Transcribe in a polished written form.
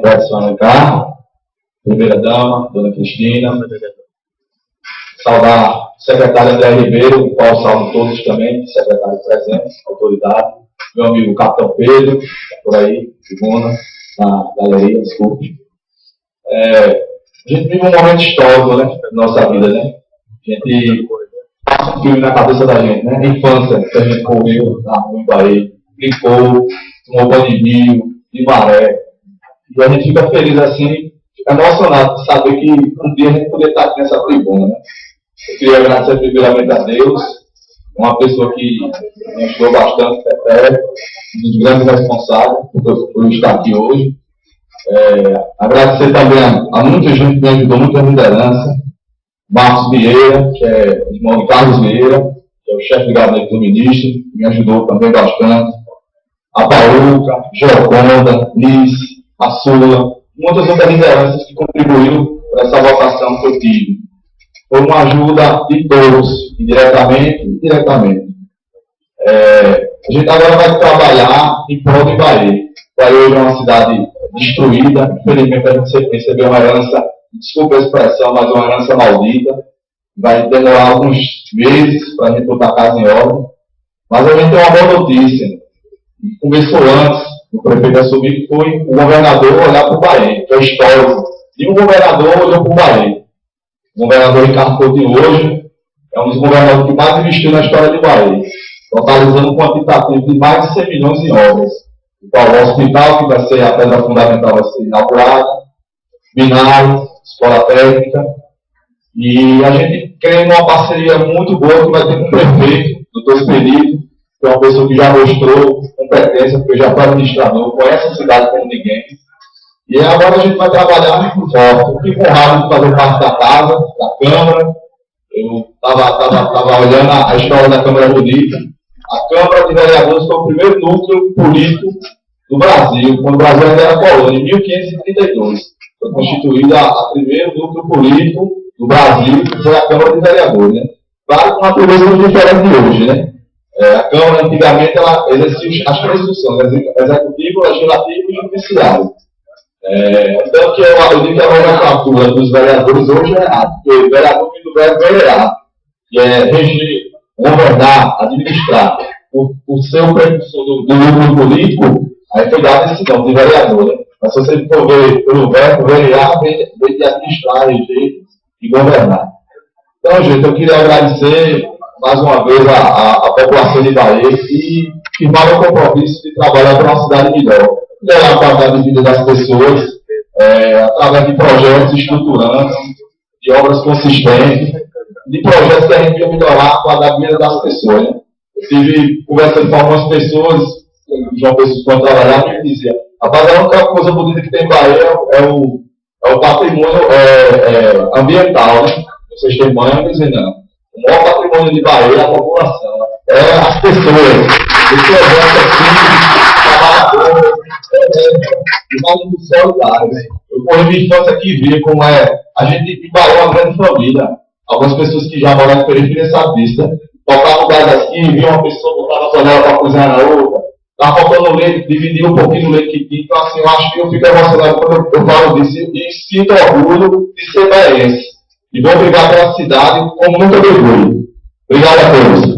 tradição no carro, primeira-dama, dona Cristina, saudar o secretário André Ribeiro, o qual salvo todos também, secretário presente, autoridade, meu amigo Capitão Pedro, por aí, segunda, na galeria, desculpe. A gente vive um momento histórico, né, na nossa vida, né? A gente passa um filme na cabeça da gente, né? A infância, que a gente correu na rua em Bahia, brincou, tomou banho de rio, de maré. E a gente fica feliz assim, fica emocionado de saber que um dia a gente poder estar aqui nessa tribuna, né? Eu queria agradecer primeiramente a Deus, uma pessoa que me ajudou bastante, um dos grandes responsáveis por eu estar aqui hoje. Agradecer também a muita gente que me ajudou, muita liderança. Marcos Vieira, que é irmão de Carlos Vieira, que é o chefe de gabinete do ministro, que me ajudou também bastante. A Baúca, Geoconda, Liz, a Sula, muitas outras lideranças que contribuíram para essa votação que eu tive. Foi uma ajuda de todos, indiretamente e diretamente. A gente agora vai trabalhar em prol de Bahia. Bahia hoje é uma cidade destruída, infelizmente a gente recebeu uma herança, desculpa a expressão, mas uma herança maldita. Vai demorar alguns meses para a gente botar a casa em ordem. Mas a gente tem uma boa notícia. Começou antes, o prefeito assumir, que foi o governador olhar para o Bahia, que é histórico. E o governador olhou para o Bahia. O governador Ricardo Coutinho hoje é um dos governadores que mais investiu na história de Bahia, totalizando um quantitativo de mais de 100 milhões em obras. Então, o hospital, que vai ser a pedra fundamental, vai ser inaugurado, binário, escola técnica, e a gente crê numa parceria muito boa que vai ter com o prefeito, doutor Espelito, que é uma pessoa que já mostrou competência, porque já foi administrador, conhece a cidade como ninguém. E agora a gente vai trabalhar muito forte. Eu fico honrado de fazer parte da casa, da Câmara. Eu estava olhando a história da Câmara Bonita. A Câmara de Vereadores foi o primeiro núcleo político do Brasil, quando o Brasil ainda era colônia, em 1532. Foi constituída a primeiro núcleo político do Brasil, que foi a Câmara de Vereadores. Né? Claro, com uma natureza muito diferente de hoje. Né? A Câmara, antigamente, ela exercia as três funções: executivo, legislativo e judiciário. Tanto que eu digo que a nomenclatura dos vereadores hoje é errado, porque o vereador vem do verbo verear, que é reger, governar, administrar. Por ser o precursor do núcleo político, aí foi dado esse nome de vereador. Né? Mas se você for ver pelo verbo verear, vem de administrar, reger e governar. Então, gente, eu queria agradecer mais uma vez a população de Bahia e firmar o compromisso de trabalhar para uma cidade melhor. Melhorar a qualidade de vida das pessoas, através de projetos estruturantes, de obras consistentes, de projetos que a gente vai melhorar a qualidade de vida das pessoas. Né? Eu estive conversando com algumas pessoas, João Pessoa, quando trabalhava, e me dizia: rapaz, a única coisa bonita que tem em Bahia é o patrimônio ambiental. Né? Vocês têm banho, eu dizia, não. O maior patrimônio de Bahia é a população, as pessoas. Esse projeto aqui, solidário. Eu corri minha infância aqui e vi como a gente em Bahia é uma grande família. Algumas pessoas que já moram na periferia sabem disso. Né? Tocava o gás aqui, via uma pessoa botar na panela para cozinhar na outra. Estava faltando leite, dividia um pouquinho do leite que tinha. Então, assim, eu acho que eu fico emocionado quando eu falo disso e sinto orgulho de ser baiense. E vou brigar pela cidade como nunca briguei. Obrigado a todos.